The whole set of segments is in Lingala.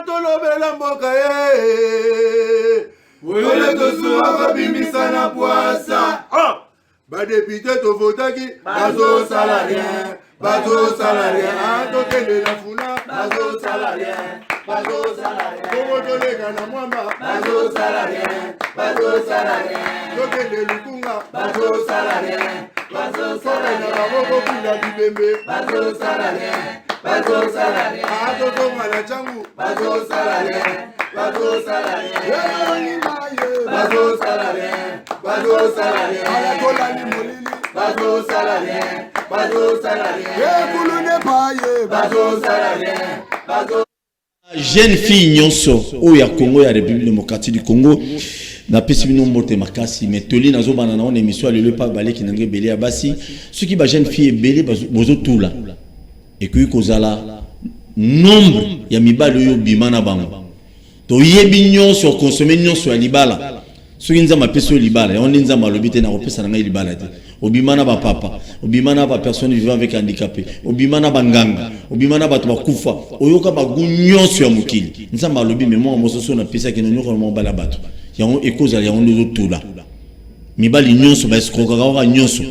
tolobela mboka ye oyole tosuaka bimisa na poasa badepite tovotaki bazosala rien bazosala rien tokende na funa bazosala rien bazosala rien bongo tolega na mwamba bazosala rien bazosala rien tokende lukunga bazosala rien bazosala na baboko punda bibembe bazosala rien bazosala rien atotonga na changu bazosala rien bazosala rien bazosala rien bazosala rien alakolali molili bazosala rien bazosala rien kulune paye bazosala rien bazosala. Jeune fille nyonso o ya Congo ya République démocratique du Congo na pesi bino mbote makasi mais toli nazo bana na on émission le pas balé ki nangé belé ya basi ceux qui ba jeune fille belé bozo tula et que kozala nombre ya mibalo yo bimana bango to yebi nyonso consommer nyonso ya libala ceux qui nzama peso libala on nzama lobité na repesa na ngai libala te obimana ba papa obimana ba personne vivant avec handicapé obimana banganga obimana bato bakufa oyoka bagunyonso ya mokili nzamba lobi mais moi mososo na pesa ke nyoko mo bala bato yango ekoza yango ndozo tula mibali nyonso ba escroquera wa nyonso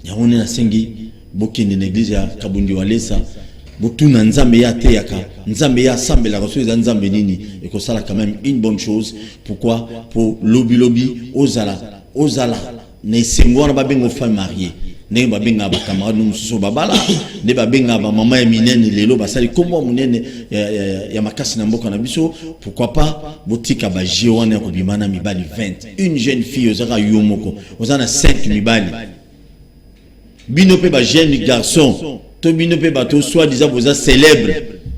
yango na sengi bokende na église ya Kabundi Walesa botuna nzambe ya teyaka nzambe ya sambela ko so nzambe nini ekosala quand même une bonne chose pourquoi pour lobby ozala ne sengwana babengo femme mariée ne babenga ba camarade nous so babala ne babenga ba mama ya minene lelo basali kombo munene ya makasi na mboka na biso pourquoi pas botika ba jiwana ko bimana mibali 20 une jeune fille ozaka yomoko ozana 5 mibali bino pe ba jeune garçon to bino pe bato soit disant vous êtes célèbre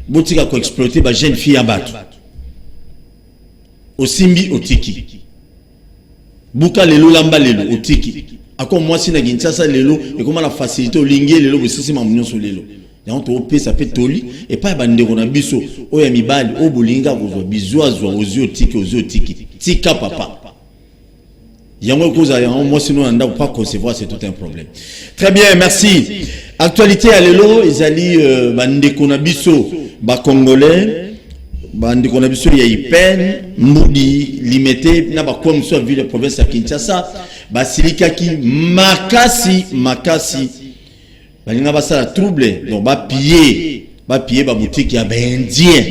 botika ko exploiter ba jeune fille ya bato osimbi otiki buka lelo lamba lelo otiki ako mwasi na Kinshasa lelo et comment la facilité olingi lelo bosisi mamunyo so lelo yango to pesa pe toli et pas bandeko na biso oya mibali o bolinga kozwa bizwazwa ozio tiki tika papa yango koza yango mwasi no nda pas concevoir c'est tout un problème. Très bien, merci. Actualité à lelo ezali bandeko na biso ba congolais bandi kona biso ya ipen mbudi limité na ba comme so ville province ya Kinshasa basilikaki makasi balinga basala trouble donc ba piller ba boutique ya bendien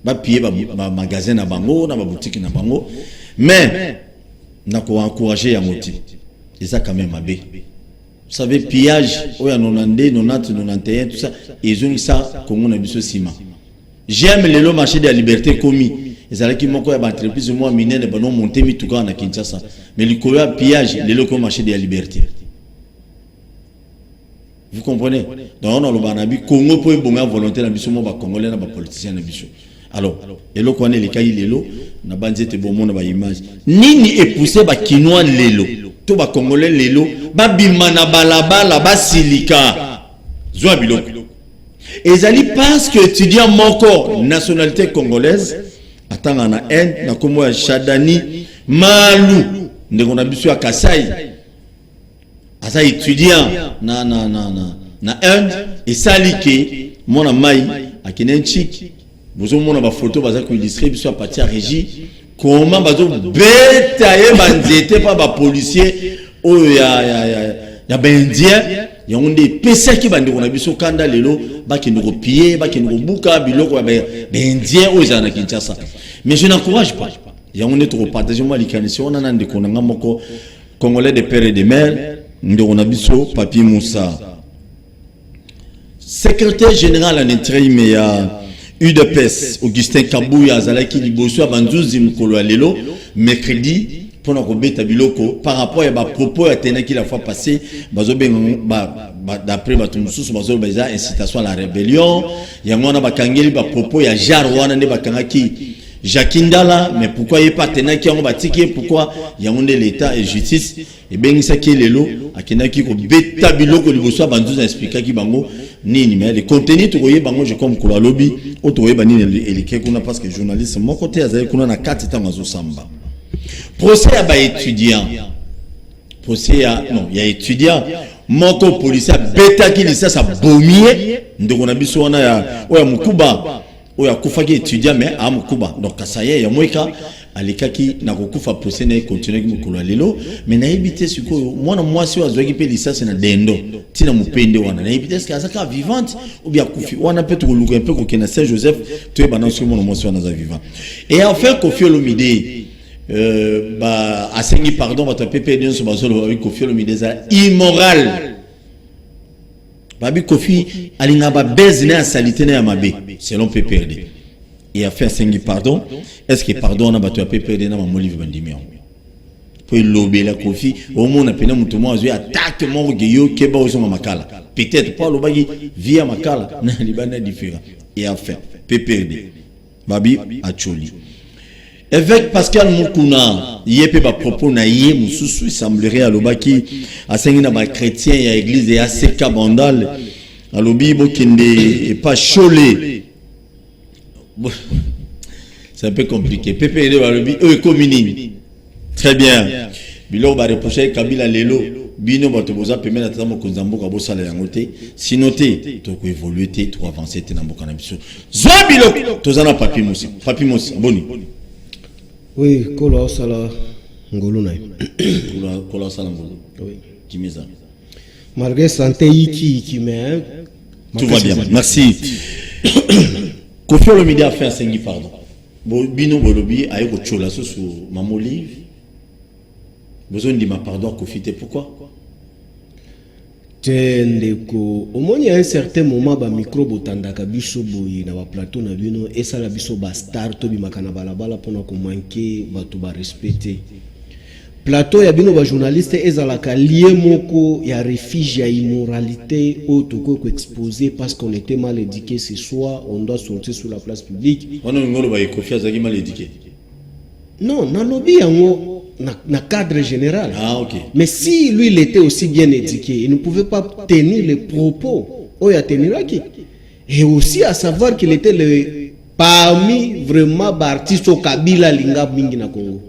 ba piller ba magasin na bango na ba boutique na bango mais na ko encourager ya moti et ça quand même mabe. Vous savez pillage oya 92 90 91 tout ça ils ont ça comme on a biso sima. J'aime le marché de la liberté commis. Et alors qui m'ont quoi entreprise moi minene banon monter mi tout cas na Kinshasa. Mais le coya pillage le local marché de la liberté. Vous comprenez? Donc on a le banabi Congo pour bonga volonté na biso mo ba congolais na ba politicien na biso. Alors, le connaît les cahiers lelo na banzete bon monde ba image. Nini est poussé ba kinois lelo. To ba congolais lelo ba bimana balabala ba silika. Zwa biloko. Ezali parce que étudiant moko nationalité congolaise atanga na Inde na komo ya Shadani Malu ndeko na biso ya Kasai asa étudiant na Inde et salike mona mai akinenchiki bozo mona ba photo baza ko illustrer biso à partir régie comment bazo beta ye banzete pa ba policier o ya bendien yonde pesa ki bandi kona biso kanda lelo bakende ko pied bakende ko buka biloko ba bendien o za na Kinshasa mais je n'encourage pas yonde to partager moi likanisi on a ndeko na ngamoko congolais de père et de mère ndeko na biso Papier Moussa secrétaire général en intérim ya UDPS Augustin Kabouya azalaki liboso banzuzi mkolo lelo mercredi pour nous rebeta biloko par rapport à ba propos à tenaki la fois passée d'après batumususu bazo baza incitation à la rébellion yango na bakangeli ba propos ya jarwana ne bakangaki Jakindala mais pourquoi il pas tenaki yango batiki pourquoi yango de l'état et justice et bengisa ki lelo akenaki ko beta biloko liboso banzuzi expliquer ki bango nini mais les contenus to koyeba bango je comme ko lobby o to koyeba nini elike kuna parce que journaliste mon côté azali kuna na 4 temps azo samba. Procès à étudiant. Procès à non, il y a étudiant. moko policier betaki lisasa bomie ndeko na biso wana ya oya mukuba oya kufaki étudiant mais a mukuba donc kasaya ya moika alikaki na kokufa procès na continuer ki mukolo lelo mais na ebité sikoyo mwana mwasi wa zwaki pe lisasa na dendo tina mupende wana na ebité est-ce azaka vivante ou bien kufi wana peut koluka un peu ko kena Saint Joseph tu es bana sur mon mwasi wana za vivant et enfin Koffi Olomide bah asengi pardon votre PPD sur bazolo avec Koffi Olomide za immoral babi Koffi alinga ba bezina ya salité na ya mabe selon PPD et a fait asengi pardon est-ce que pardon na bato ya PPD na mamolive bandimio pour lober la Koffi au moins na pena mutumo azui attaque mon geyo keba ozo makala peut-être pas lobagi via makala na libana différent et a fait PPD babi acholi évêque Pascal Mukuna yepe ba propos na yé mususu semblerait à lobaki asengi na ba chrétien ya église ya ACK Bandal alobi bokende et pas cholé. C'est un peu compliqué. PPD alobi communie. Très bien. Bilo ba reprocher Kabila lelo bino bato boza pemela tamo konzambo ka bosala yangote sinoté to ko évoluer té to avancer té na mboka na biso. Zobilo tozana papier mosi boni. Oui, kola sala ngolo na. Kola sala ngolo. Oui. Kimeza. Malgré santé iki mais tout va bien. Merci. Koffi Olomide a fait un sengi pardon. Bino bolobi ayo ko chola so sur mamolive. Besoin de ma pardon Koffi pourquoi? Tendeko omoni à un certain moment ba micro botandaka biso boyi na ba plateau na bino et ça la biso ba star to bimaka na balabala pona ko manquer bato ba respecter plateau ya bino ba journaliste ezalaka lié moko ya refuge ya immoralité auto ko exposer parce qu'on était mal éduqué ce soir on doit sortir sur la place publique on ngolo ba Koffi azaki mal éduqué non na lobby yango na cadre général. Ah, ok. Mais si lui, il était aussi bien éduqué, il ne pouvait pas tenir les propos. Et aussi à savoir qu'il était parmi vraiment artistes au Kabila Linga Mingi na Congo.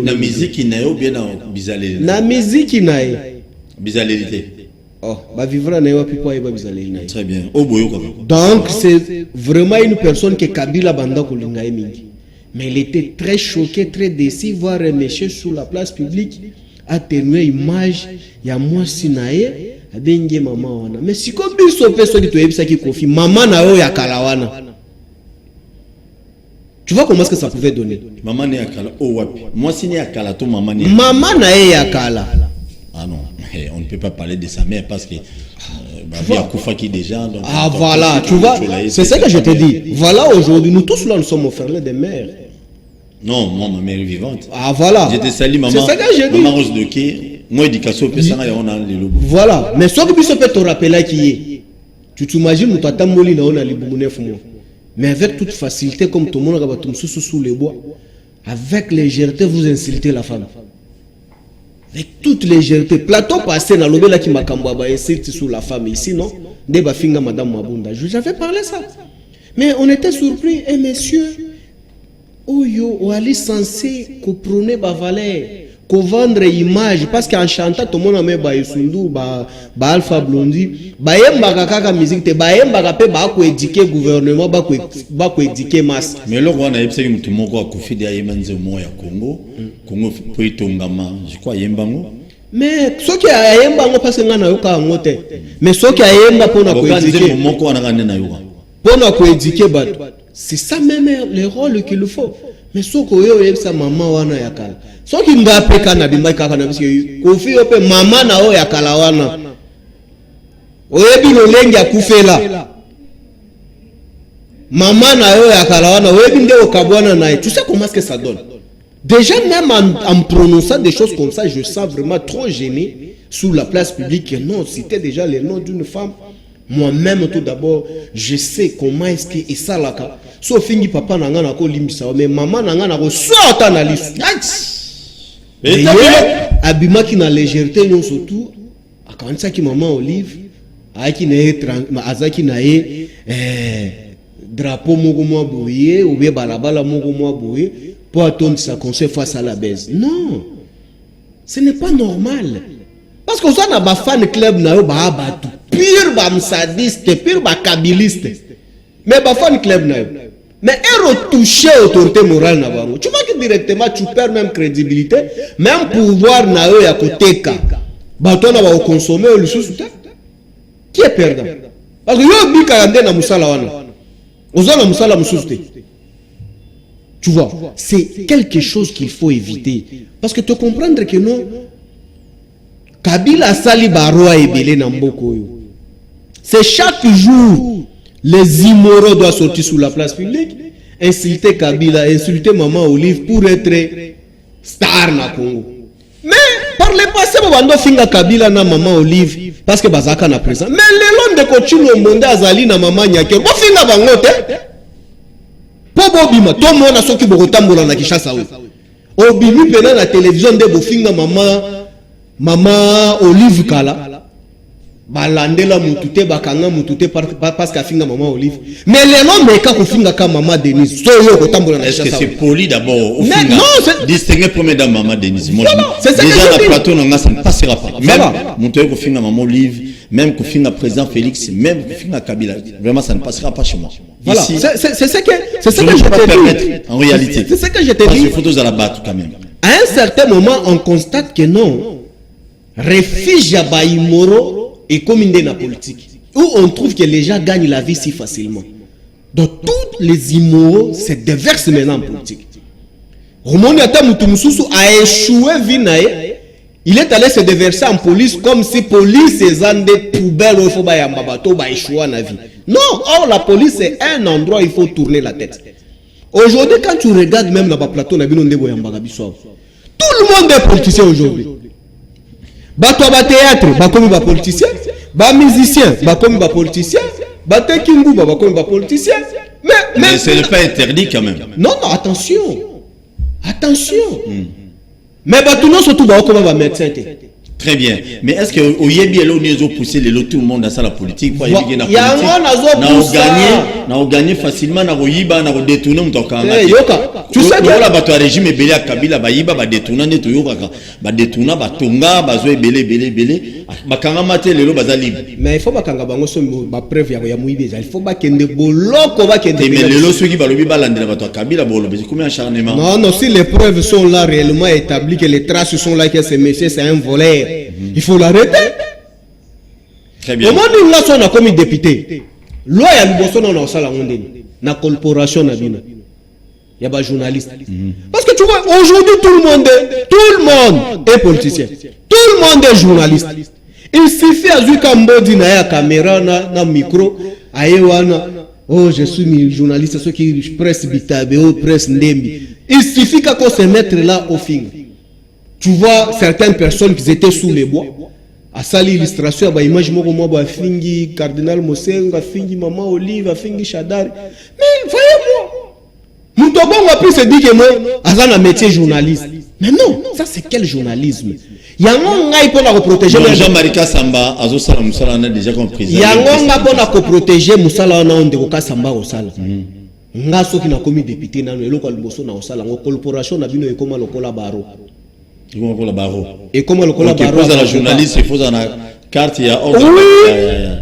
La musique il n'a bien na bizaleli. La musique il n'a bizalélité. Oh, bah vivra na yo pipo ba bizaleli na. Très bien. Oboyo kaka. Donc c'est vraiment une personne que Kabila banda ko linga mingi. Mais il était très choqué, très déçu, voir un monsieur sur la place publique atténuer l'image. Il y a moi sinae, abenge maman wana. Mais si comme il s'opère ce qui te ebisa qui confie, maman na yo ya kalawana. Tu vois comment est-ce que ça pouvait donner? Maman ne yakala, oh wapi. Moi si ne yakala, to maman ne. Maman na ye yakala. Ah non, on ne peut pas parler de sa mère parce que il y a Koufaki déjà. Donc, ah voilà, tu vois, c'est ce que je te dis. Voilà aujourd'hui, nous tous là nous sommes offerts des mères. Non, moi, ma mère est vivante. Ah voilà. J'étais sali, maman. C'est ça que j'ai dit. Maman Rose de Ké. Moi, éducation, on a les lobos. Voilà. Mais ce que tu peux te rappeler qui est. Tu t'imagines, nous t'attendons, on a les boumounefs. Mais avec toute facilité, comme tout le monde a sous les bois, avec légèreté, vous insultez la femme. Avec toute légèreté. Plateau passé dans l'obé là qui m'a cambouaba insulte sur la femme ici, non? Déba finga madame Mabunda. J'avais parlé ça. Mais on était surpris. Et messieurs, Oyo, ou ali censé qu'on prône ba valeur, qu'on vendre image parce qu'en chantant tout le monde a mis ba Youssou ba Alpha Blondy, ba yemba kaka musique te ba yemba pe ba ko éduquer gouvernement ba ko éduquer masse. Mais là on a epsé mutu moko akufi de yemanze mo ya Congo, Congo poitongama, je crois yembango. Mais ce qui a yembango parce que ngana yoka ngote. Mais ce qui a yemba pona ko éduquer moko wana kana na yoka. Pona ko éduquer ba. C'est ça même le rôle qu'il faut. Mais ce que vous sa maman wana yakala. Ce qui m'a appris quand na bimba kaka na biso Koffi ope maman na o yakala wana. Oyebi lolengi akufela. Maman na o yakala wana oyebi nde okabwana na. Tu sais comment est-ce que ça donne? Déjà même en prononçant des choses comme ça, je sens vraiment trop gêné sur la place publique. Non, c'était déjà le nom d'une femme. Moi-même tout d'abord, je sais comment est-ce que et ça là ka. So fingi papa nanga na ko limbisa mais maman nanga na ko sorta na lisu. Et abima ki na légèreté non surtout akanisa ki maman Olive aki na azaki na ye drapeau moko mo boye ou bien balabala moko mo boye pour attendre sa conseil face à la baisse. Non. Ce n'est pas normal. Parce que ça n'a pas fan club na yo ba abatu. Pire ba msadiste, pire ba kabiliste. Mais ba fan club na yo. Mais elle retouche l'autorité morale na bango. Tu vois que directement tu perds même crédibilité, même pouvoir na yo ya koteka. Bato na ba consommer le sous qui est perdant. Parce que yo bika ndé na musala wana. Ozana musala mususte. Tu vois, c'est quelque chose qu'il faut éviter. Parce que te comprendre que non, Kabila sali baroa ebele na mboko yo. C'est chaque jour, les immoraux doivent sortir sur la place publique, insulter Kabila, insulter Maman Olive pour être star na Congo. Mais par le passé, on va finga Kabila na Maman Olive parce que bazaka na présent. Mais le long de continuer au monde azali na Maman Nyake, on finga bangote. Pobo bima, tout le monde a soki bokotambola na Kinshasa we. Obimi pena na télévision de bofinga Maman Olive Kala. Balandela mutute bakanga mutute parce que finga Maman Olive. Mais les noms meka ko finga ka Maman Denise. Soyo kotambola na Kinshasa. Est-ce que c'est poli d'abord au finga? Non, c'est distinguer premier dame Maman Denise. Moi c'est ça déjà la plateau non ça ne passera pas. Même monter ko finga Maman Olive, même ko finga président Félix, même ko finga Kabila. Vraiment ça ne passera pas chez moi. Voilà, c'est ce que je te dis. En réalité. C'est ce que je te dis. Parce qu'il faut tous à la battre quand même. À un certain moment, on constate que non. Refuge à Baïmoro est comme une la politique. Où on trouve que les gens gagnent la vie si facilement. Donc, tous les immoraux se déversent maintenant en politique. Romani Atamutumususu a échoué Vinae. Il est allé se déverser en police comme si police est des poubelles où il faut échouer en vie. Non, or la police c'est un endroit où il faut tourner la tête. Aujourd'hui, quand tu regardes même dans le plateau, tout le monde est politicien aujourd'hui. Bato ba théâtre, ba comme ba politicien, ba musicien, ba comme ba politicien, ba tekingu, ba comme ba politicien. Mais ce n'est pas interdit quand même. Non, non, attention. Attention. Mais bato non surtout ba comme ba médecin. Très bien. Mais est-ce que au Yebi et l'ONU ont poussé tout le monde dans la politique pour éviter la politique? Na gagné facilement, na Royiba, na détourné mon tokanga. Tu sais que la bateau régime belé à Kabila, ba Yiba, ba détourné ne toyo ba détourné, ba tonga, ba zoé belé, ba kanga maté le lo baza libre. Mais il faut ba kanga bango so ba preuve ya muibe, il faut ba kende boloko ba kende. Mais le lo ceux qui ba lobi ba landela bateau Kabila bolo, c'est combien acharnement? Non, non, si les preuves sont là réellement établies que les traces sont là que ce monsieur c'est un voleur. Il faut l'arrêter. Très bien. Comment nous l'avons comme député? Loi ya liboso na na sala ngondeni na corporation na bino. Ya ba journaliste. Parce que tu vois aujourd'hui tout le monde est politicien. Tout le monde est journaliste. Il suffit à zuka mbodi na ya caméra na micro ayewana oh je suis journaliste ceux qui presse bitabe ou presse ndembi. Il suffit qu'on se mettre là au film. Tu vois certaines personnes qui étaient sous les bois. À ça l'illustration, bah image moi bah fingi cardinal Mosenga, fingi Maman Olive, fingi Chadari. Mais voyez-moi, nous devons après se dire que moi, à un métier journaliste. Mais non, ça c'est quel journalisme? Il y a un gars pour la protéger. Jean-Marie Kassamba, Azo Sala Moussala, on a déjà compris. Il y a un gars pour la protéger Moussala, on a un de Kassamba au Sala. Nga so qui n'a commis député na le local bosso na au Sala, en corporation na bino et comment le collabaro. Et comment le collabaro à la journaliste, il faut dans la carte, il y a oui,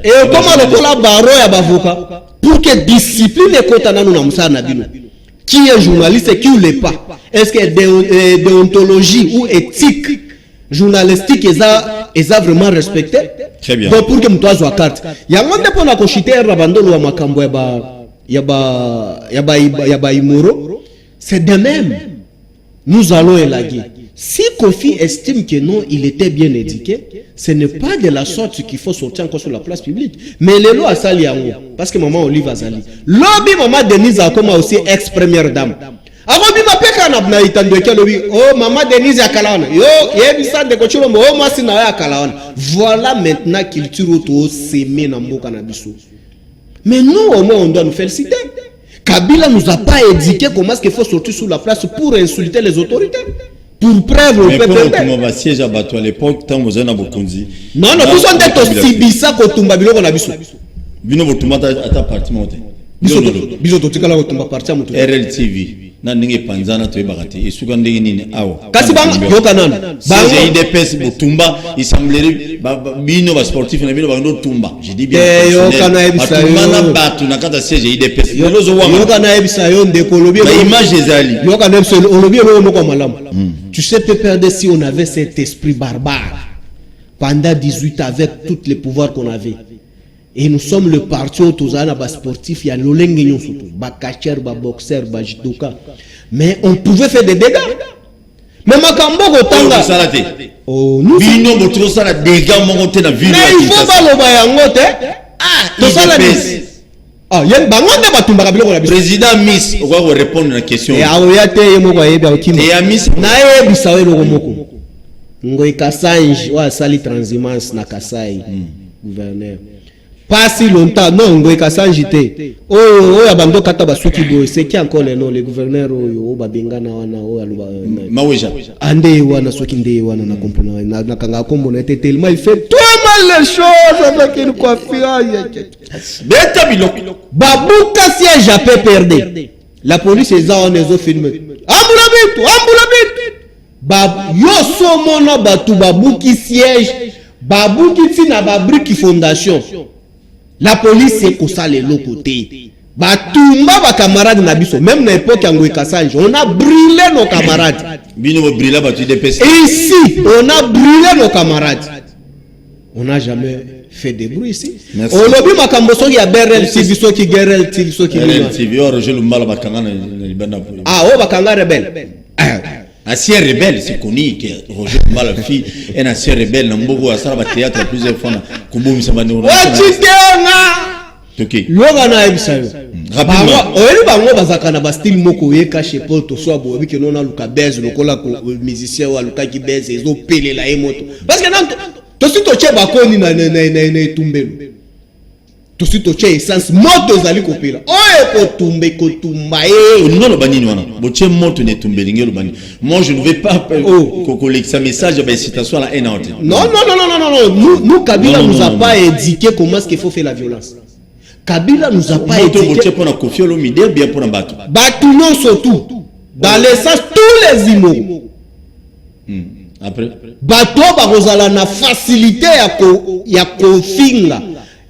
et comment le collabaro y a bavoka pour que discipline et contana nous na nabino. Qui est journaliste et qui ne l'est pas? Est-ce que déontologie ou éthique journalistique est vraiment respecté? Très bien. Donc pour que nous soyons à carte. Il y a un monde pour la cochiter rabandolo wa makambo ya ba imoro. C'est de même. Nous allons élaguer. Si Kofi estime que non, il était bien éduqué, ce n'est pas de la sorte qu'il faut sortir encore sur la place publique. Mais les lois à Sali parce que Maman Olive a Sali. Lobby Maman Denise a comme aussi ex-première dame. Avant bima peka na bna itando ke lobby oh Maman Denise a kalaona yo yebisa de kochulo mo oh masi na ya kalaona. Voilà maintenant culture auto s'aimer na mboka na biso. Mais nous au moins on doit nous féliciter. Kabila nous a pas éduqué comment est-ce qu'il faut sortir sur la place pour insulter les autorités. Pour preuve au PPP. Mais comment siège à bateau à l'époque, tant vous en avez beaucoup dit. Non, non, vous en êtes aussi bisa ko tumba biloko na biso. Bino botumba ata parti monté. Biso to tikala ko tumba parti monté. RLTV. na ndenge panzana to ebakate esuka ndenge nini awa kasi banga yoka nana banga IDPS botumba il semblerait bino ba sportif na bino bando tumba je dis bien yoka na ebisa yo na batu na kata siège IDPS lozo wa yoka na ebisa yo ndeko lobi ba image ezali yoka na ebisa lobi yo moko malamu tu sais PPRD si on avait cet esprit barbare pendant 18 ans avec tous les pouvoirs qu'on avait. Et nous sommes le parti où tous les sportifs, il y a l'olengignon surtout, bakacher, boxer, judoka. Mais on pouvait faire des dégâts. Mais Makambo Gotanga. Oh, nous bino botro sala dégâts mon côté na ville. Mais il faut pas le bayangote. Ah, tout ça la ah, y'a bangonde batumba kabilo la président Miss, on va répondre à la question. Et aoyate yemo kwa yeba okimo. Et Miss na yebisa we loko Ngoi Kassange wa sali transhumance na Kasai gouverneur pas si longtemps non Ngoi Kassange te oyo abando kata basuki boy c'est qui encore le nom le gouverneur oyo babengana wana oyo aluba Maweja ande wana soki nde wana na comprendre na kanga kombo na été tellement il fait tout mal les choses avec une coiffure beta biloko babuka siège à PPRD la police ezao nezo filmer ambula bitu yoso mona batu babuki siège babuki tina babriki fondation la police c'est comme ça les côtés batumba ba camarades na biso même na époque Ngoi Kassange on a brûlé nos camarades bino brûlé batu DPS ici on a brûlé nos camarades on n'a jamais fait de bruit ici on lobi makambo soki ya BRL TV soki GRL TV soki TV Roger Lumbala bakanga na libanda ah o bakanga rebelle ancien rebelle, c'est connu que Roger Malafi est un ancien rebelle. Nambogo a ça va théâtre plusieurs fois. Kuboum Samano. Ok. Yoga na ebisa yo. Rapidement. Oyeli bango bazaka na ba style moko yeka chez Paul to so abo biki nona luka beze lokola ko musicien wa luka ki beze ezo pelela e moto. Parce que nan to si to che bakoni na tumbelo. To si to che essence moto zali kopela. Oye ko tumbe ko tumbae. Non lo banini wana. Bo che moto ne tumbeli ngelo bani. Moi je ne vais pas coller ça message à incitation à la haine. Non. Nous Kabila nous a pas éduqué comment est-ce qu'il faut faire la violence. Kabila nous a pas éduqué. Pour la confiance au milieu bien pour la battre. Battu non surtout. Dans l'essence tous les immos. Après. Bato ba kozala na facilité ya kofinga.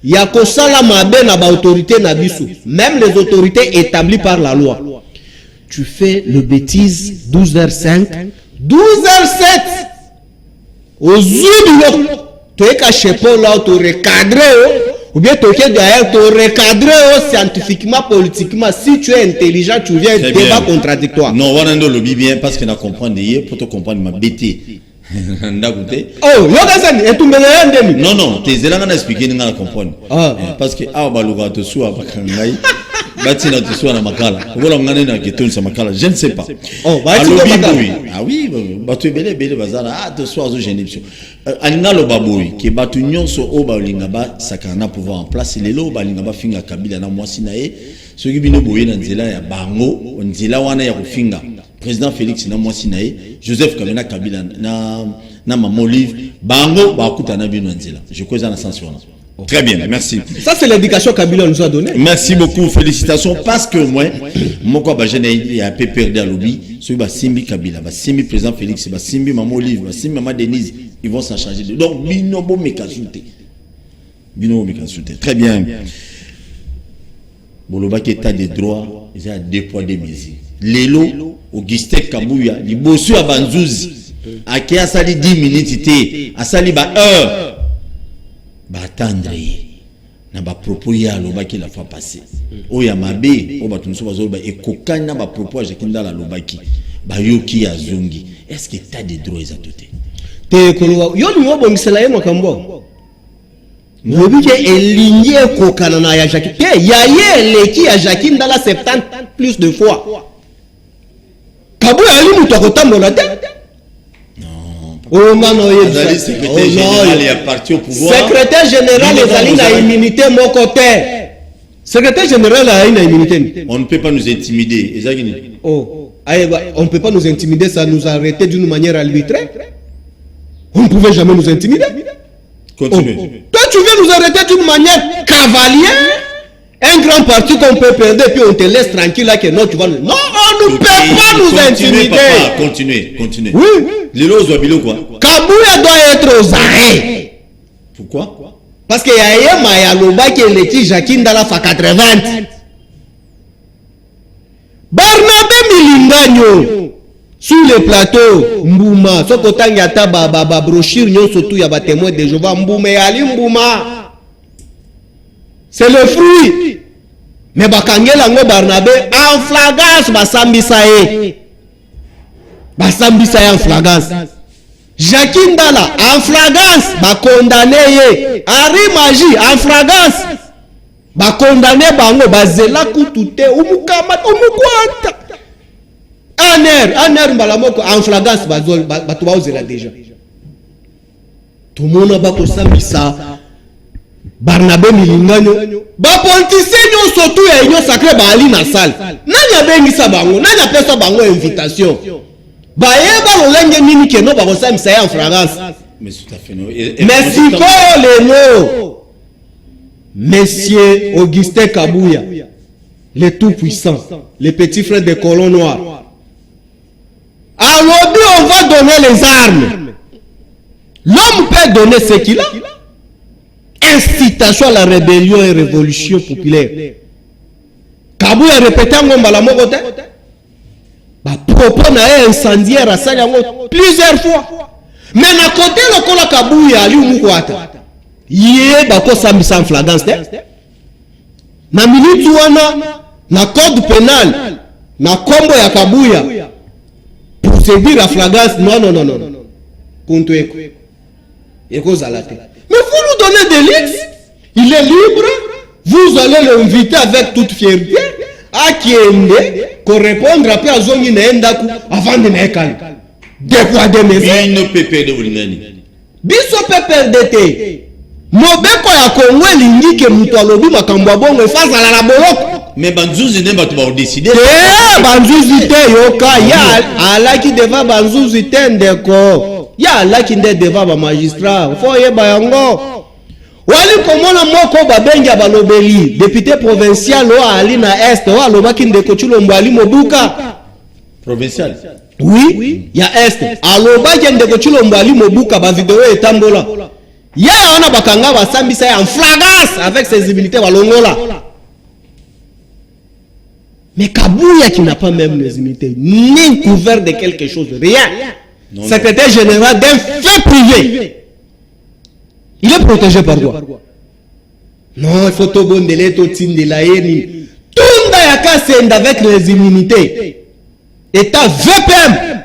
Ya kosala mabe na ba autorité na biso. Même les autorités établies par la loi. Tu fais le bêtise 12h05, 12h07. Au Zoubilo, tu es caché pour là, tu recadré, ou bien tu es derrière, tu recadré scientifiquement, politiquement. Si tu es intelligent, tu viens débat contradictoire. Non, on a le bien parce qu'on a compris pour te comprendre ma bêtise. Oh, yoga et tu me non, non, tu es là à expliquer, tu comprendre. Parce que ah, baluga te soua bakangai. Batina te soua na makala. Voilà, on a une question sur makala. Je ne sais pas. Oh, batina ah oui, batu belé bazala. Ah, te soua zo génération. Alina lo baboui qui batu nyonso o ba linga ba sakana pouvoir en place les lo ba linga ba finga Kabila na mwasi na ye. Ce qui bino boye na nzela ya bango, nzela wana ya kufinga. Président Félix na mwasi na ye, Joseph Kabila Kabila na Maman Olive, bango ba kuta na bino nzela. Je crois en sens wana. Très bien, merci. Ça c'est l'éducation Kabila nous a donné. Merci beaucoup, félicitations parce que moi quoi ba jeune il y a peu perdu à lobby, celui ba Simbi Kabila, ba Simbi président Félix, ba Simbi Maman Olive, ba Simbi Maman Denise, ils vont s'en changer. Donc binobo mekasuté. Binobo mekasuté. Très bien. Boloba qui état de droit, il y a deux poids deux mesures. Lelo Augustin Kabouya, li bossu à Banzouzi. A qui a sali 10 minutes té, a sali ba heure. Ba attendre na ba propos ya lobaki la fois passée. Oya mabe, o ba tunso bazo ba ekokana ba propos ya kinda la lobaki. Ba yoki ya zungi. Est-ce que t'as des droits à tout te koloba yo ni mo bongisela ye makambo. Mobi ke elinye kokana na ya Jackie. Te ya ye leki ya Jackie ndala 70 plus de fois. Kabouya ali muto kotambola te. Oh non, secrétaire général les alliés na immunité mon côté. Secrétaire général a une immunité. On ne peut pas nous intimider. Oh, on ne peut pas nous intimider, ça nous a arrêté d'une manière arbitraire. On ne pouvait jamais nous intimider. Continue. Toi, tu veux nous arrêter d'une manière cavalière. Un grand parti qu'on peut perdre, puis on te laisse tranquille là que non, tu vas. Non, on ne peut pas nous intimider. Papa, continuez. Oui. Les lots Zwabilo quoi? Kabouya doit être aux arrêts. Pourquoi? Parce que Yaya Mayaloba qui est le Jacquin Dala fa 80. Barnabé Milingagno sur le plateau Mbouma Sokotang yata ba brochure nyo surtout ya ba témoin de Jéhovah Mbouma Ali Mbouma. C'est le fruit. Mais bakangela ngo Barnabé en flagrance basambisa ye. Basambisa ye en flagrance. Jacquin Dala en flagrance ba condamné ye. Henri Magie en flagrance ba condamné bango bazela kutute umukama umukwata. Aner mbalamoko en flagrance bazol batu baozela déjà. Tout le monde ba kosambisa Barnabé Milingagno ba politicien nyo surtout ya union sacré ba ali na salle. Nani abengisa bango, nani apesa bango invitation. Ba yeba lolenge nini keno ba kosambisa ya en flagrance. Mais tout à fait non. Mais si quoi le mot Monsieur Augustin Kabouya, le tout-puissant, le petit frère des colons noirs. À l'objet, on va donner les armes. L'homme peut donner ce qu'il a. Incitation à la rébellion et révolution populaire. Kabouya répétait en Gombala Mokote. Propos n'a incendiaire à Salango plusieurs fois. Mais à côté, le Kola Kabouya, Ali Moukwata. Yé bako sambisa en flagrance na minute wana na code pénal na kombo ya Kabouya procédure à flagrance non contre eko eko zalate. Mais vous nous donnez des listes, il est libre, vous allez l'inviter avec toute fierté à Kiende qu'on répondre après à Zongi Nendaku avant de n'ekal des fois des messages une pépé de Wulingani biso PPRDT Mobeko ya Congo lingi ke mutu alobi makambo ya bongo efazala na boloko. Mais banzuzi ne ba to décider. Banzuzi te yoka ya alaki deva banzuzi te ndeko. Ya alaki nde deva ba magistrat. Fo yeba yango. Wali komona moko babengi balobeli député provincial o ali na est o alobaki ndeko Chilombo Ali Mobuka. Provincial. Oui, ya est. Alobaki ndeko Chilombo Ali Mobuka ba vidéo etambola. Ya on a bakanga basambisa en flagrance avec ses immunités walongola. Mais Kabouya qui n'a pas même les immunités, ni couvert de quelque chose, rien. Non, secrétaire général d'un fait privé. Il est protégé par quoi? Non, il faut tout bon délai, tout signe de la haine. Tout le monde avec les immunités. État VPM.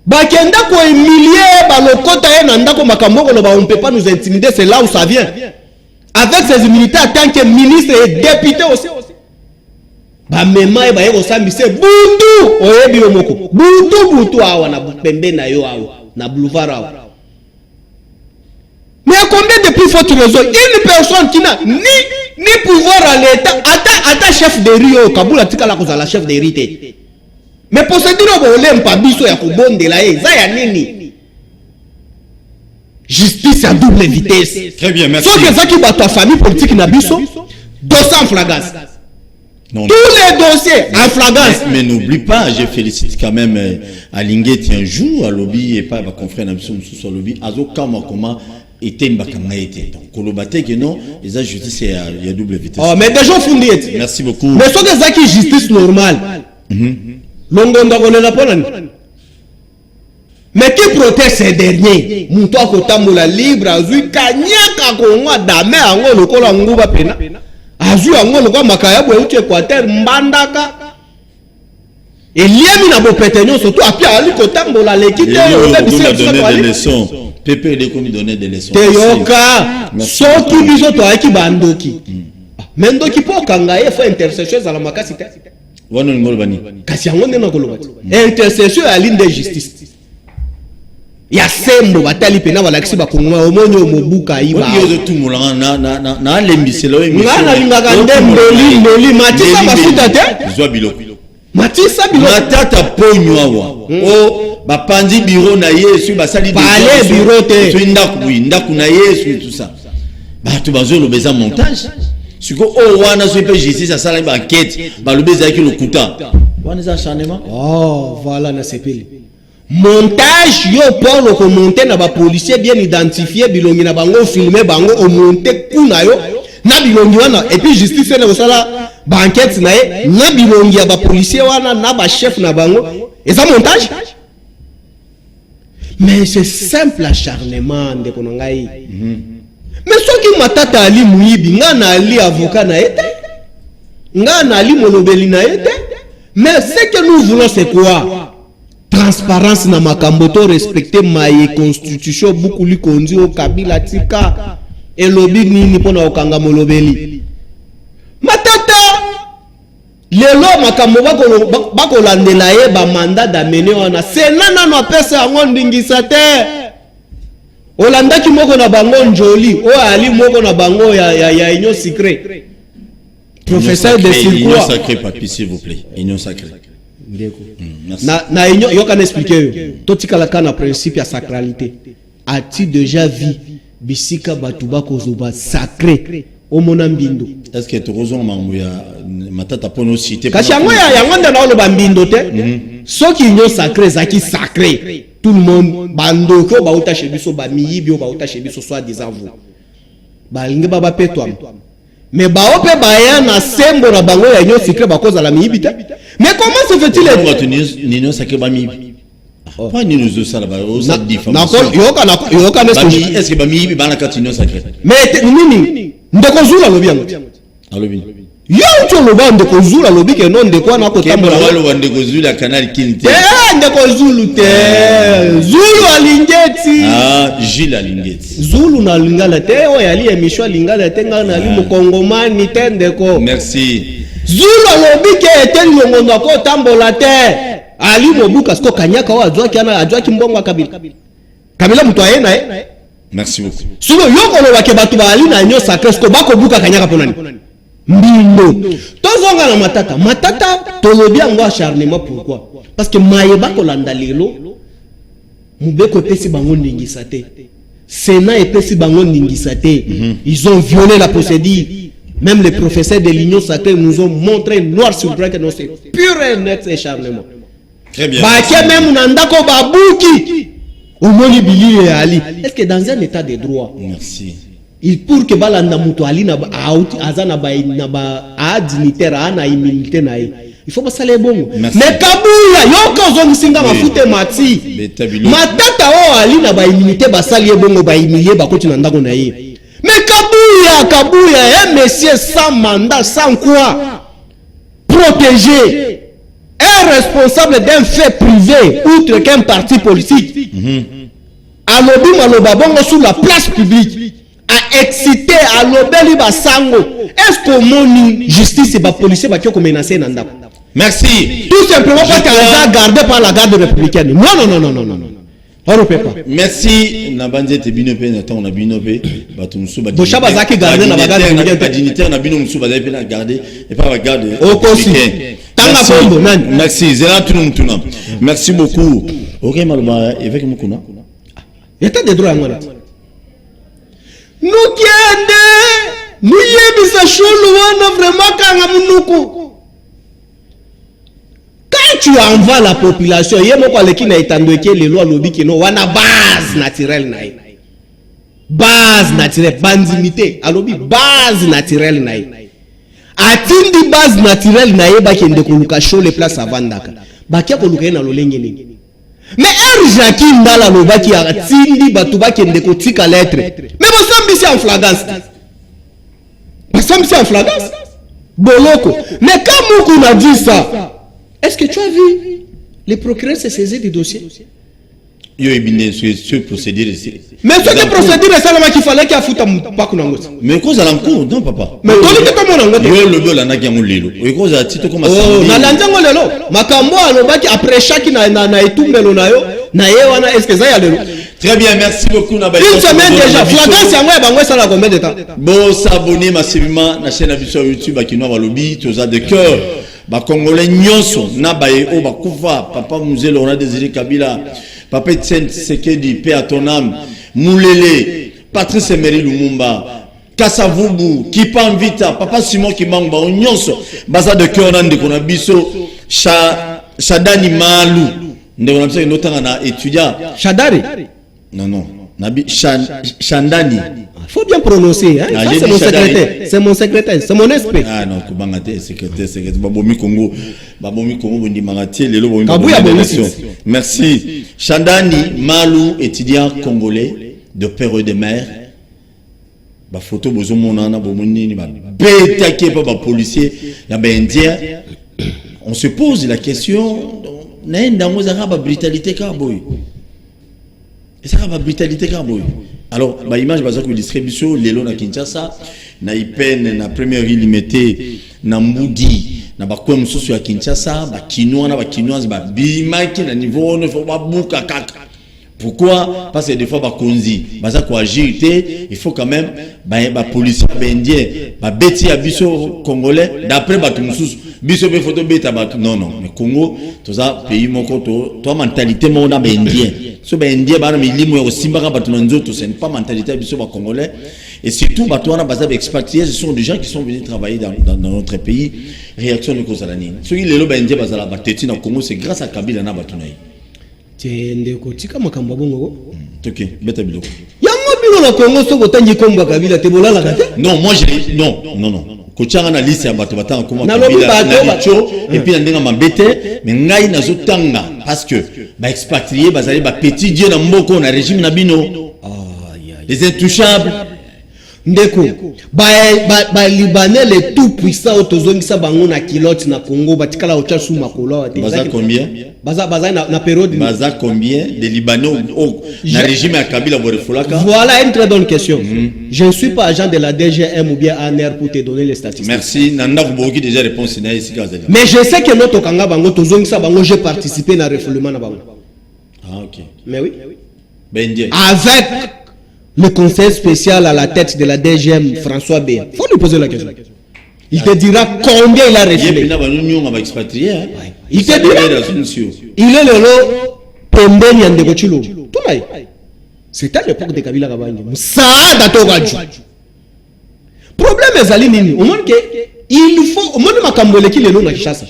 Bakenda ko humilier balokota ye ndako makambo lo ba on peut pas nous intimider, c'est là où ça vient. Avec ses immunités en tant que ministre et député aussi. Ba mema e ba yeko sambise butu oyebi omoko. Butu awa na pembe na yo awa na boulevard awa. Mais combien de plus fortes raisons une personne qui n'a ni pouvoir à l'état ata chef de Rio Kabula tikala ko la chef de Rite. Mais pour ce dire, on pas biso ya kubondela ye, za ya nini? Justice à double vitesse. Très bien, merci. Sauf que ça qui bat ta famille politique na biso, dossier en flagrance. Non, tous les dossiers en flagrance. Mais n'oublie pas, je félicite quand même Alingueti un jour, à lobby et pas ma confrère Namso Moussou lobby, Azo Kama Koma était une bakanga était. Donc, Kolobate que non, les a justice il y a double vitesse. Oh, mais des gens fondés. Merci beaucoup. Mais sauf que ça qui justice normale. Longonda kolela polani. Mais qui protège ces derniers? Mouto akotambola libre azui kanyaka kongwa dame ango lokola nguba pena. Azui ango lokola makayabo euti Équateur mbandaka. Eliemi na bopetenyo surtout api ali kotambola l'équité on a donné des leçons. Pépé de comme donner des leçons. Teyoka soki biso to aki bandoki. Mendoki po kanga ye fa intercession za la makasi te. Wano ngolbani. Kasi yango ndena kolobati. Intercession ya ligne de justice. Ya sembo batali pena balakisi bakongwa omonyo mobuka iba. Oyo to mulanga na lembiselo emission. Ngana lingaka ndoli matisa bafuta te. Zwa biloko. Matisa biloko. Matata ponyo awa. O bapanzi bureau na Yesu basali palais bureau te. So ndaku na Yesu tout ça. Ba to bazo lo beza montage. Siko o wana so pe justice asala ba enquête ba lo beza ki lokuta. on est acharnement. Oh, voilà, na sepeli. Montage, yo pour le monter na ba policier bien identifié, bilongi na bango filmer bango au monter kuna yo, na bilongi wana et puis justice na osala ba enquête na ye, na bilongi ya ba policier wana na ba chef na bango, et ça montage. Mais c'est simple acharnement de konangai. Mais ce qui matata ali muibi, nga na ali avocat na ete, nga na ali molobeli na ete, mais ce que nous voulons c'est quoi? Transparence na makamboto, respecter ma constitution, beaucoup li kondi au Kabila tika, et lobby nini pona okanga molobeli. Matata, lelo makambo bako landela ye ba mandat d'amener wana, sena nano apese yango ndingisa te. Olanda ki moko na bango njoli, o ali moko na bango ya union secret. Professeur de circuit. Union sacrée, papi, s'il vous plaît. Union sacrée. Na union, yo kan expliquer. Totika la kana principe ya sacralité. As-tu déjà vu bisika batuba kozoba sacré o monambindo? Est-ce que tu rejoins mamouya matata pono cité? Kasi yango ya ngonda na lo bambindo te. Soki union sacrée zaki sacré. Tout le monde bando ko ba uta chebiso ba miyibi o ba uta chebiso soit des avous. Ba linge baba petwam. Mais ba ope ba ya na sembo na bango ya union sacrée ba koza la miyibi te. Mais comment se fait-il être union sacrée ba miyibi? Pas ni nous ça là-bas, ça diffamation. Est-ce que ba miyibi ba na kati union sacrée? Mais nini? Ndeko zula lobi yango. Alobi. Yo to loba ndeko zula lobi ke non ndeko na ko tambola. Walo ndeko zula canal kinite. Ndeko zulu te. Zulu alingeti. Ah, Gilles alingeti. Zulu na lingala te o yali emission lingala te nga na li mukongomani te ndeko. Merci. Zulu lobi ke eteli longondo ko tambola te. Ali mobuka sko kanyaka wa adwa kiana adwa kimbongo Kabila. Kabila mtu ayena Merci beaucoup. Sulo yoko lo wake batu ba ali na nyo sacré sko bako buka kanyaka ponani. Mbindo. Tozonga na matata. Matata tolobi yango acharnement pourquoi? Parce que mayeba ko landa lelo mubeko epesi bango ndingisa te. Sénat epesi bango ndingisa te. Ils ont violé la procédure. Même les professeurs de l'union sacrée nous ont montré noir sur blanc que non c'est pur et net acharnement. Très bien. Ba même nandako babuki. Omoni bili ali. Est-ce que dans un état de droit? Merci. Il pour que balanda muto ali na out azana ba na ba a dignitaire ana immunité na il faut pas saler bon. Mais kabuya yoko zongi singa mafute mati. Matata o ali na ba immunité ba salie bongo ba humilier ba koti na ndako na ye. Mais kabuya un monsieur sans mandat sans quoi protégé est responsable d'un fait privé outre qu'un parti politique. Alobi maloba bongo sur la place publique a excité alobeli basango. Est-ce que mon justice et ba policier ba kioko menacer nanda? Merci. Tout simplement parce qu'elle a gardé par la garde républicaine. Non. On ne peut pas. Merci. Nabanje te binope na ton na binope batu musu ba. Boshaba zaki garder na garde républicaine. Ba dignitaire na bino musu ba zapi na garder et pas ba garder. Au conseil. Tanga pombo nani? Merci. Zera tunumtuna. Merci beaucoup. OK maloba avec mukuna. État de droit ngwana. Nous kiende. Nous yebisa shulu wana vraiment kanga munuku. Quand tu envoies la population, il y a mon collègue qui n'a été les lois lobby qui n'ont pas base naturelle. Base naturelle, bandimité. Alors, base naturelle. Atindi base naturelle, naïba qui est de show les places à Vandaka. Bakia koluka na lolengeni. Mais Jacques Ndala loba qui a tindi batuba qui est de kotika lettre. Mais vous sommes ici en flagrance. Vous sommes ici en flagrance. Boloko. Mais quand Moukou a dit ça, est-ce que tu as vu les procureurs se saisir du dossier? Yo ebine ce procédure ici. Mais ce procédure c'est ça qu'il fallait qu'il a foutu pas qu'on mais cause à l'encours non papa. Mais toi tu comment on yo le bol na kiamu lelo. Et cause à tito comme ça. Oh na lanzango lelo. Makambo alobaki après chaque na etumbelo na yo na ye wana est-ce que ça y a lelo? Très bien, merci beaucoup na ba. Une semaine déjà. Flagrance yango bango ça la combien de temps? Bon s'abonner massivement na chaîne sur YouTube Akinoa Balobi toza de cœur. Ba Congolais nyonso na baye o bakufa papa Mzee Laurent Désiré Kabila papa Etienne Tshisekedi paix à ton âme Moulele Patrice Emery Lumumba Kasavubu, Kipan Vita, Papa Simon Kimamba, Onyonso, Baza de Kyonan de Konabiso, Shadani Malou, de Konabisa, notamment étudiant. Shadari? Non. Nabi Chandani. Faut bien prononcer, hein? Ça, c'est mon secrétaire. C'est mon secrétaire, c'est mon esprit. Ah non, Kubangate, secrétaire. Babomi Congo, Bondi Mangati, les lots. Merci. Chandani Malou, étudiant congolais, de père et de mère. Ba photo bozo monana bomoni ba bétaké pas ba policier ya ba indien. On se pose la question naenda ngozaka ba brutalité ka boy. Et ça va brutalité ka boy. Alors ba image baza ko distribution lelo na Kinshasa na Ipene na première illimité na Mbudi na ba kwa msusu ya Kinshasa ba kinois na ba kinoise ba bimaki na niveau ne faut pas buka kaka. Pourquoi? Parce que des fois, il faut quand même, les policiers indiens, les bêtis à biso congolais, d'après biso photo bêta non, mais Congo, tout ça, pays toi mentalité mon indien. Ce indien, ce n'est pas mentalité biso congolais. Et surtout, toi, on a expatriés, ce sont des gens qui sont venus travailler dans notre pays. Réaction de Kosalani. Ceux qui les lobes indiens, dans Congo, c'est grâce à Kabila na Batunaï. Ndeko tika makambo bongo OK beta biloko yango bino na Congo soko tangi komba Kabila te bolala kate non moi je non ko tchanga na liste ya bato batanga komba Kabila na licho et puis ndenga mabete mais ngai nazotanga parce que ba expatrié bazali ba petit dieu na mboko na régime na bino les intouchables ndeko ba libanais les tout puissants autozongisa bango na kilote na Congo batikala ocha sous makolo baza combien baza na période baza combien de libanais au régime à Kabila Borefolaka. Voilà une très bonne question. Je ne suis pas agent de la DGM ou bien ANR pour te donner les statistiques. Merci nanda kuboki déjà réponse na ici kazali mais je sais que notre kanga bango tozongisa bango j'ai participé na refoulement na bango. OK mais oui Bendie avec le conseil spécial à la tête de la DGM, François Béa. Il faut lui poser la question. Il te dira combien il a reçu. Il te dira. Il est le lot Pembeni Andegotilo. C'est à l'époque de Kabila Kabandi. Saada Togaju. Problème est Zalinini. Au moins que il faut. Au moins de ma cambole qui le nom na Kinshasa.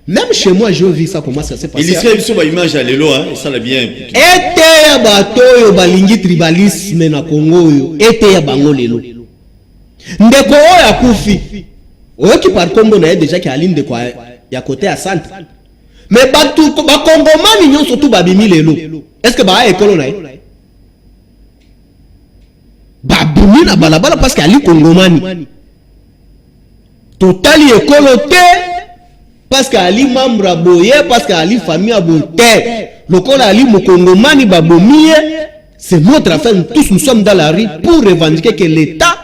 Même chez moi, je vis ça, comment ça s'est passé. Il serait sur l'image à l'élo, hein, ça l'a bien. Ete ya bato yo balingi tribalisme na Congo yo, ete ya bango lelo. Ndeko ya kufi. Oyo ki par Congo na déjà ki aline de quoi ya côté à centre. Mais batu ba Congomani nyon surtout ba bimi lelo. Est-ce que ba école na ba bimi na balabala parce que ali Congomani. Totali école te. Parce qu'Ali membre aboye, parce qu'Ali famille aboye, le corps Ali Mokongomani babomiye, c'est notre affaire. Tous nous sommes dans la rue pour revendiquer que l'État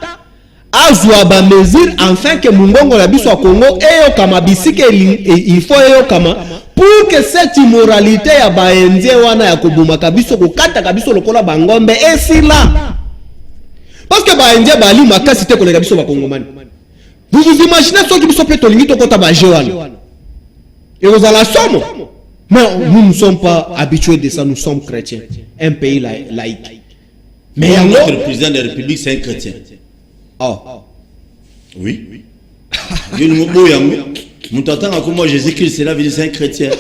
a joué ba mesure afin que Mungongo la biso Congo et au Kamabisi que il faut et au Kama pour que cette immoralité ya baenzie wana ya kobuma kabiso ko kata kabiso lokola bangombe et si là. Parce que baenzie bali makasi te ko la biso ba Kongomani. Vous vous imaginez ce qui biso peut tolingi to kota ba jewana. Et vous allez la somme. Mais nous ne sommes pas habitués de ça, nous sommes chrétiens. Un pays laïque. Mais notre président de la République, c'est un chrétien. Oh. Oui. Nous t'entendons comment Jésus-Christ, c'est là, c'est un chrétien.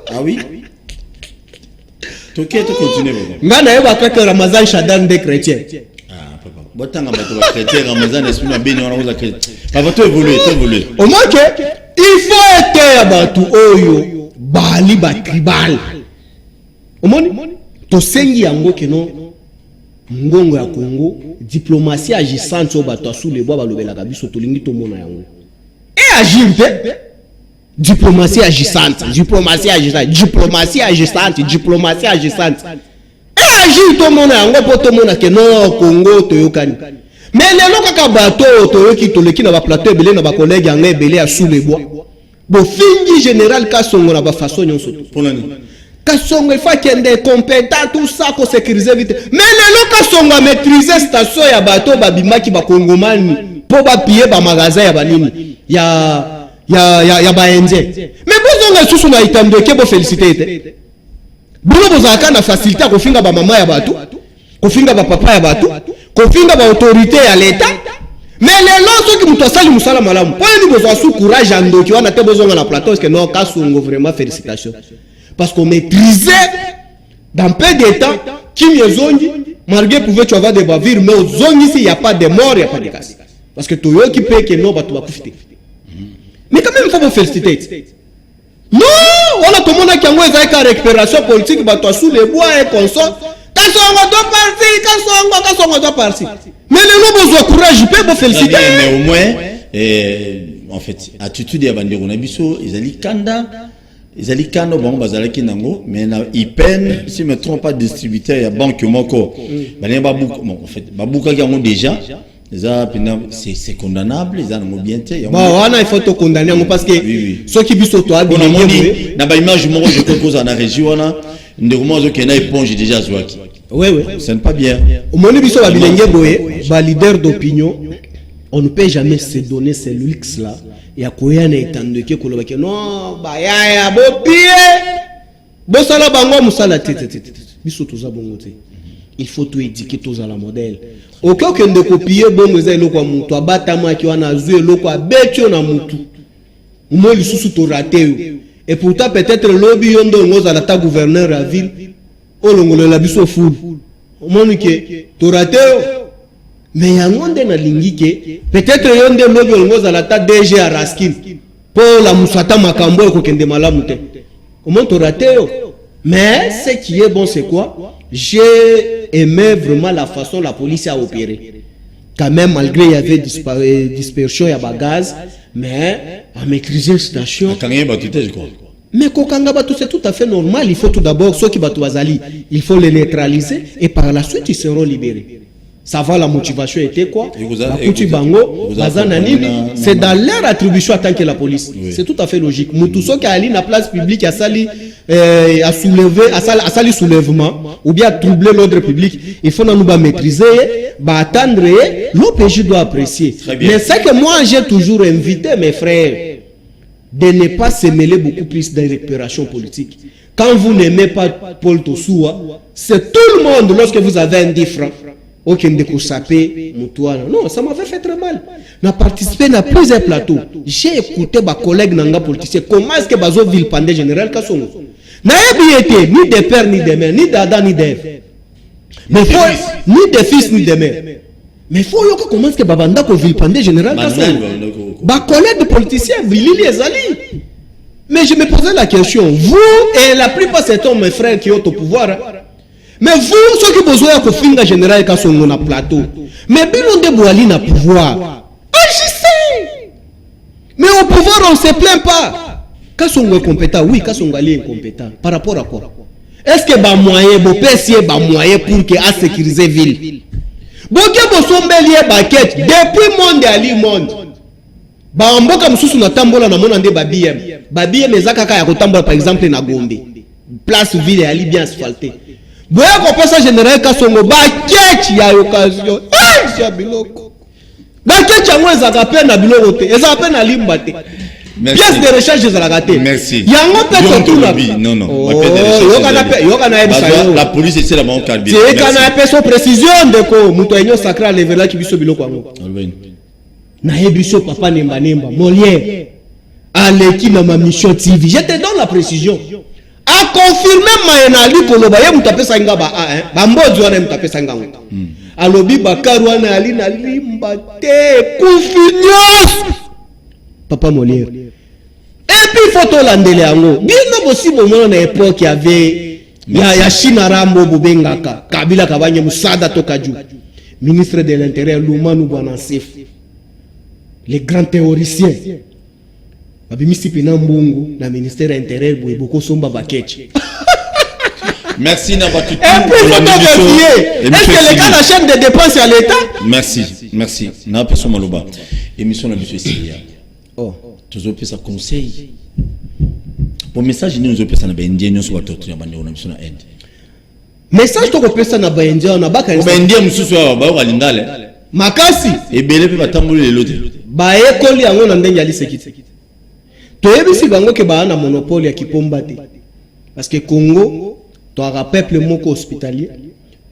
Ah oui? Tu continues. Ngana eba que Ramazan Shadan des chrétiens. Ah, papa. Botanga bato chrétien Ramazan esprit na béni on a chrétien. Papa tu évoluer. Au moins que il faut être abatu oyo bali ba tribal. Omoni to sengi yango keno ngongo ya Congo diplomatie agissante au bato sous les bois balobela kabiso to lingi to mona yango. Et agir diplomatie agissante. Et agir to mona yango po to mona keno Congo to yokani. Mais les gens qui bateau toyoki toleki na ba plateau belé na ba collègue en belé à sous les bois. Bo fingi général Kasongo na ba façon nyonso. Pour l'année. Kasongo il faut qu'il y ait des compétents tout ça pour sécuriser vite. Mais les gens Kasongo maîtriser station ya bateau babimaki ba Kongomani pour ba piller ba magasin ya banini. Ya ba indien. Mais bozonga susu na itambe ke bo féliciter. Bino bozaka na facilité ko finga ba mama ya bateau. Ko finga ba papa ya bateau. Kofinga ba autorité à l'état Mais les lois sont qui nous tossent les moussala malam. Pour nous besoin sous courage en dos qui on a besoin de la plateau parce que non cas vraiment félicitations. Parce qu'on maîtrisait dans peu de temps qui me zongi malgré pouvait tu avoir des bavures mais aux zongi ici il y a pas de mort, il y a pas de casse. Parce que toi qui paye que non va tu vas profiter. Mais quand même il faut vous féliciter. Non, on a tout le monde qui a une récupération politique bah toi sous les bois et consort. Quand on doit partir. Mais les gens ont courage, ils peuvent vous féliciter. Mais au moins, en fait, attitude ya bandeko na biso, ezali kanda bon bazalaki nango, mais ils peinent, si je me trompe pas, distributeur ya banque moko. Bon, en fait, babuka qui ont déjà. C'est condamnable, ils ont bien été. Il faut te condamner parce que ceux qui vivent toi, dans la image, je propose en région, on a éponge déjà Zouaki. Oui. Ce n'est pas bien. Au moment où leader d'opinion, on ne peut jamais se donner ces luxe-là. Et à quoi on est en train de dire non, ya bosala bango musala tete. Biso toza bongo te. Il faut tout éduquer tous à la modèle. Aucun que de copier bon les loko a mutu abatama ki wana zue loko a betio na mutu. Mo li susu to raté. Et pourtant peut-être lobby yondo ngoza la ta gouverneur à ville. O longolo la biso fou. O moni ke to raté. Mais yangonde na lingike peut-être yonde lobby ngoza la ta DG à Raskin. Pour la musata makambo ko kende malamu te. Comment to raté? Mais ce qui est bon c'est quoi? J'ai aimé vraiment la façon la police a opéré. Quand même, malgré il y avait dispersion, il y a gaz, mais à maîtriser la situation. Mais Kokanga c'est tout à fait normal. Il faut tout d'abord, ceux qui battent Wazali, il faut les neutraliser et par la suite ils seront libérés. Ça va, la motivation était quoi? C'est dans leur attribution en tant que la police. Oui. C'est tout à fait logique. Moutousso qui a allé dans la place publique, a sali soulèvement, ou bien troubler l'ordre public, il faut nous maîtriser, attendre, l'OPJ doit apprécier. Mais c'est que moi j'ai toujours invité mes frères de ne pas se mêler beaucoup plus dans récupération politique. Quand vous n'aimez pas Paul Tossoua, c'est tout le monde lorsque vous avez un 10 francs. Ok, non, ça m'avait fait très mal. J'ai participé à plusieurs plateaux. J'ai écouté mes collègues nanga politiciens. Comment est-ce que Bazo Villepandé général Kassongo n'a été ni des pères ni des mères, ni d'Adam ni d'Ève. Mais faut ni des fils ni des mères. Mais faut que comment est-ce que Babanda ko Villepandé général Kassongo mes collègues politiciens Bilili et Zali. Mais je me posais la question, vous et la plupart c'est mes frères qui ont au pouvoir. Mais vous, ceux qui besoin de finir général quand sont na plateau, mais bilon de Boali na pouvoir. Agissez. Mais au pouvoir on se plaint pas. Quand sont compétents, oui, quand sont allés incompétents. Par rapport à quoi? Est-ce que ba moyen, bo pesier ba moyen pour que à sécuriser ville? Boke bo sombelier baquette depuis monde ali monde. Ba mboka mususu na tambola na mona nde babiem. Babiem ezaka kaka ya kotambola par exemple na Gombe. Place ville ali bien asphaltée. Boya kopesa général Kassongo ba kechi ya occasion. Ya biloko. Ba kechi yango ezaka pe na biloko te. Ezaka pe na limba te. Pièce de recherche ezalaka te. Merci. Yango pe surtout la non. La police c'est la banque carbi. C'est kana pe so précision de ko muto enyo sacra levela ki biso biloko yango. Na yebiso papa nemba Molière. Aleki na ma mission TV. Je te donne la précision. A confirmer maenali koloba ye mutapesa ngaba ba mbozi wana mutapesa ngango alobi bakaru wana ali na limba te confiance papa Molière et puis photo landele yango bino possible mona na époque avait ya China Rambo bobengaka Kabila kabanye musada tokaju ministre de l'intérieur Lumanu bwana Sef les grands théoriciens Babimisi Pina Mbungu, la ministère intérieur Bouyeboko Somba Bakechi. Merci Nabatu. Et puis il faut vérifier. Est-ce que le cas de la chaîne de dépenses à l'État? Merci. Na personne maloba. Émission na biso Syria. Oh, toujours pesa conseil. Bon message ni nous pesa na ba indien nyonso batoto ya bande na biso na end. Message to ko pesa na ba indien na ba ka. Ba indien mususu ba ko lingale. Makasi. Ebele pe batambuli lelote. Ba ekoli yango na ndenge ali sekiti. Toyebisi bango ke ba na monopole ya kipomba te. Parce que Congo, to a peuple moko hospitalier,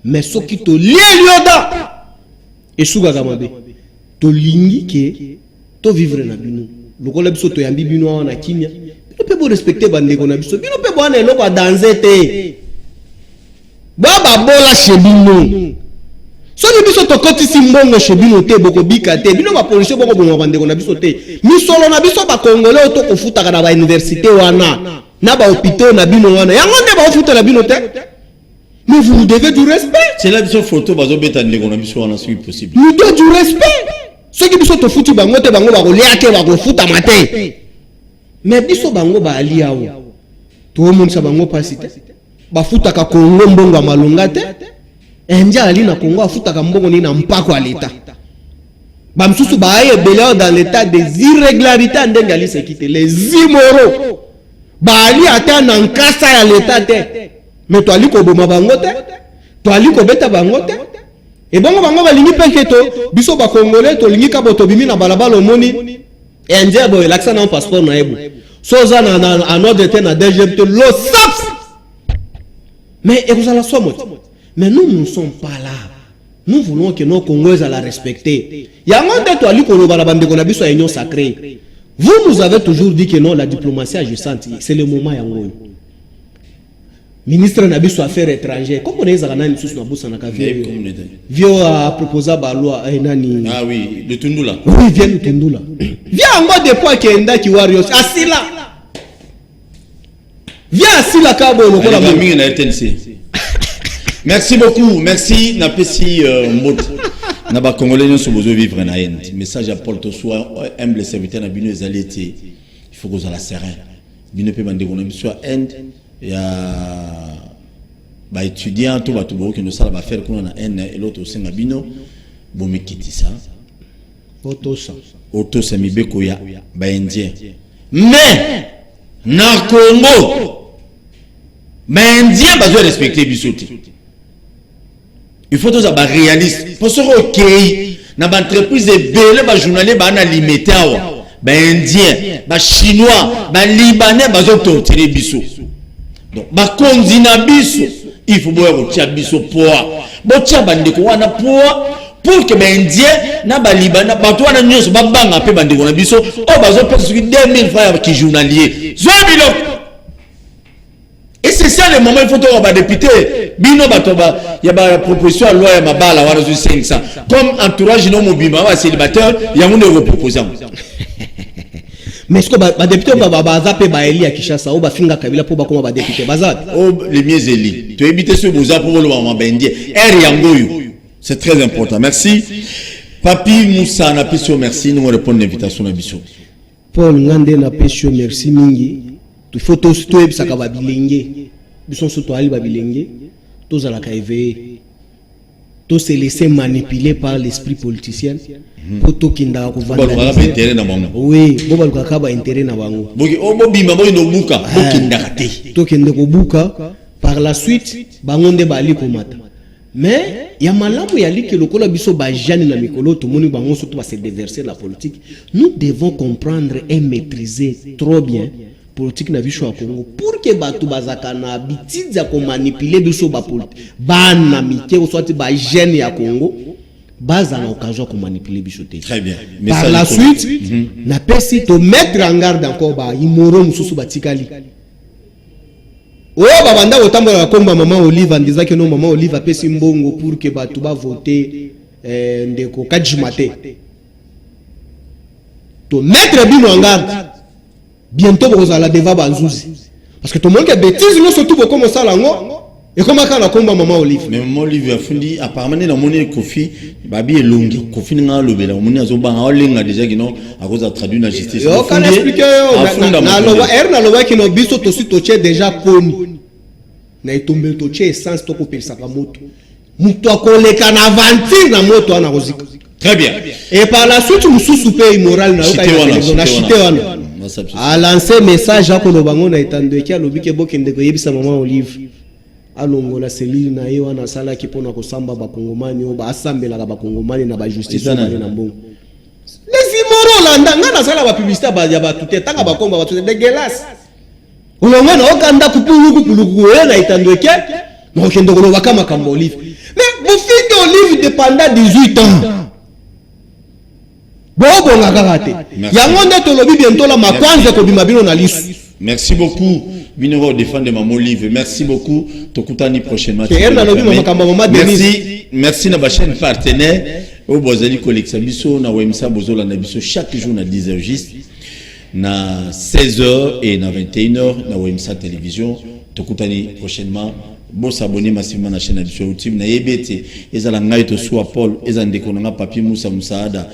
mais soki to lié lioda et suga gamabe. to lingi ke to vivre na bino lokola biso to yambi bino na kimia bino pe bo respecter bandeko na biso bino pe bo na eloko danser te baba bola chez bino soki biso to kotisi mbongo chez bino te boko bika te bino ba police boko bongo bandeko na biso te misolo na biso ba congolais to kofutaka na ba université wana na ba hôpital na bino wana yango nde ba ofuta na bino te. Mais vous nous devez du respect. C'est là que photo bazo beta ndeko na biso wana si possible. Nous devons du respect. Ceux qui biso to futi bango te bango ba kolia ke ba ko futa matin. Mais biso bango ba ali awo. To monisa bango pasite. Ba futa ka Kongo mbongo malunga te. Enja ali na Kongo afuta ka mbongo ni na mpako à l'état. Ba msusu ba aye beleo dans l'état des irrégularités ndenge ali sekite les immoraux. Ba ali ata na nkasa ya l'état te. Mais toi, liko boma bangote, toi, liko beta bangote, et bon, bango va lingi penketo, biso ba congolais, to lingi kaboto bimi na balabala omoni, et un diable, l'accent na passeport na ebu. Soza na ordre te na DGMT, lo saps! Mais, et vous allez somme. Mais nous ne sommes pas là. Nous voulons que nos Congolais la respecter. Yangonde toi, liko no balabande qu'on a biso union sacrée. Vous nous avez toujours dit que non, la diplomatie agissante, c'est le moment yango. Ministre Nabiso Affaires étrangères, comment on est à nani sous na bourse na kavie Vio a proposé ba loi nani. Ah oui, le Tundula. Oui, vient le Tundula. Viens en mode de poids kenda ki warriors. Asila. Viens asila kabo lokola mami na RTNC. Merci beaucoup, merci na pesi mbot. Na ba congolais nous sommes besoin vivre na haine. Message à Paul Tossoa, humble serviteur na bino ezaleti. Il faut que ça la serein. Bino pe bande kona biso end. Il y a des étudiants qui ne savent pas faire qu'on a un et l'autre aussi na bino bon me quitter ça auto ça mi beko ya ba indien mais na Congo ba indien ba doit respecter bisoté il faut tous avoir réaliste pour ce OK na ba entreprise belé ba journalier ba na limité awa ba indien ba chinois ba libanais ba zo torturer biso. Donc, ma biso, il faut boire au biso poa. Botia bandeko wana poa pour que les Indiens na balibana batwana nyos babanga pe bandeko na biso o bazo pesa 2000 francs qui journalier. Zobilo. Et c'est ça le moment il faut to ba député bino batoba ya ba proposition à loi ya mabala wana zo 500 comme entourage no mobima ba célibataire ya monde reproposant. Mais est-ce que les députés bazape baeli à Kinshasa ou bafinga kabila pour bakoma ba député bazat oh les mieux élis tu éviter ce boza pour le moment bendie er yangoyo c'est très important merci Papi Moussa na pesio merci nous répondre l'invitation na biso Paul Ngande na pesio merci mingi tu faut tous to ebisaka ba bilenge biso soto ali ba bilenge tous à la éveillé tous se laisser manipuler par l'esprit politicien pour tout kinda ko vandaliser intérêt na bango oui bo baluka ka ba intérêt na bango boki o bo bima bo no buka to kinda kate to kende ko buka par la suite bango nde bali ko mata mais ya malamu ya liki lokola biso ba jani na mikolo to moni bango surtout ba se déverser la politique nous devons comprendre et maîtriser trop bien politique na biso ya Congo pour que batu bazaka na bitidi ya ko manipuler biso ba politique bana mike ou soit ba jeune ya Congo baza na occasion ko manipuler biso te. Très bien. Par la suite na pesi to mettre en garde encore ba imoro mususu batikali. Oh babanda otambola komba maman Olive andiza que non maman Olive a pesi mbongo pour que batu ba voter ndeko kajimate. To mettre bino en garde. Bientôt vous allez devoir banzuzi parce que tout le monde qui bêtise nous surtout comme ça là et comment quand on combat maman Olive mais maman Olive a fini apparemment na monnaie Kofi babi elongi Kofi nga lobela monnaie azoba olenga déjà qui non à cause de traduire la justice on can expliquer na loba qui no biso to si to déjà connu na itombe to che essence to ko pelisa ka moto muto akoleka na aventure na moto ana kozika très bien et par la suite mususu pe immoral na chité wana a lancé message à Kolobango na etandeki alobike bokende ko yebisa maman Olive alongola selili na ye wana sala ki pona ko samba ba kongomani o ba asambela ba kongomani na ba justice na mbongo les immoraux landa ngana sala ba publicité ba ya ba tuté tanga ba komba ba tuté dégueulasse olonga na okanda kupuluku na etandeki na okende ko loba kama Olive mais vous fille Olive de pendant 18 ans bobonga kaka te yango nde tolobi bientôt la makwanza kobima bino na lisu. Merci beaucoup. Binoro défendre ma livre. Merci beaucoup. Tokutani prochainement. Merci na ba chaîne partenaire. Au Bozali collection biso na Wemsa Bozola na biso chaque jour na 10h juste na 16h et na 21h na Wemsa télévision. Tokutani prochainement. Bon s'abonner massivement na chaîne biso ultime na yebete ezala ngai to soit Paul ezandeko na papier Moussa Moussaada.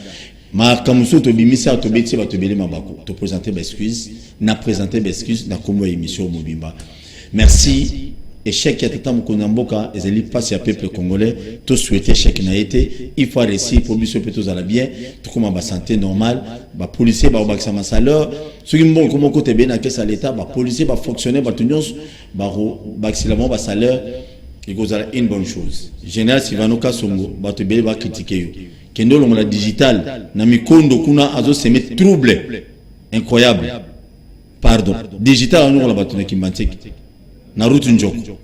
Ma kamuso to bimisa to beti ba to bele mabako to présenter ba excuse na présenter ba excuse na kombo émission Mobimba. Merci échec ya tata mkonamboka ezali passe ya peuple congolais to souhaiter échec na été il faut réussir pour biso peto za la bien to koma ba santé normale ba policier ba obakisa masaleur ce qui bon comment côté bien na caisse à l'état ba policier ba fonctionnaire ba tunions ba baxilamment ba salaire et gozala une bonne chose général Sivano Kasongo ba to bele ba critiquer yo kendo longola digital na mikondo kuna azo se met trouble incroyable pardon digital on la batona kimbantek na route njoko.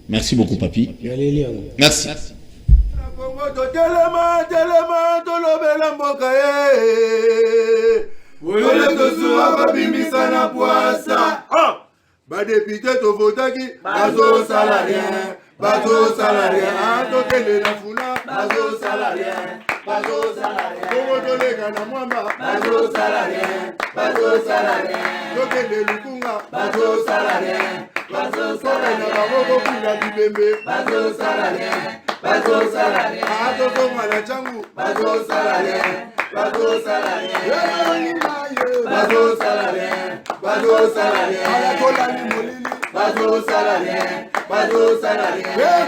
Merci beaucoup papi. Merci. Badepite to votaki bazo salarien bazo salarien to tele na funa bazo salarien Kogo to lega na mwamba bazo salarien to tele lukunga bazo salarien kore na baboko kula bibembe bazo salarien ato to mwana changu bazo salarien ala kola ni molili bazo salarien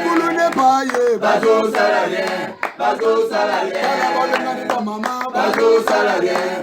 kulune paye bazo salarien ala bolenga ni mama bazo salarien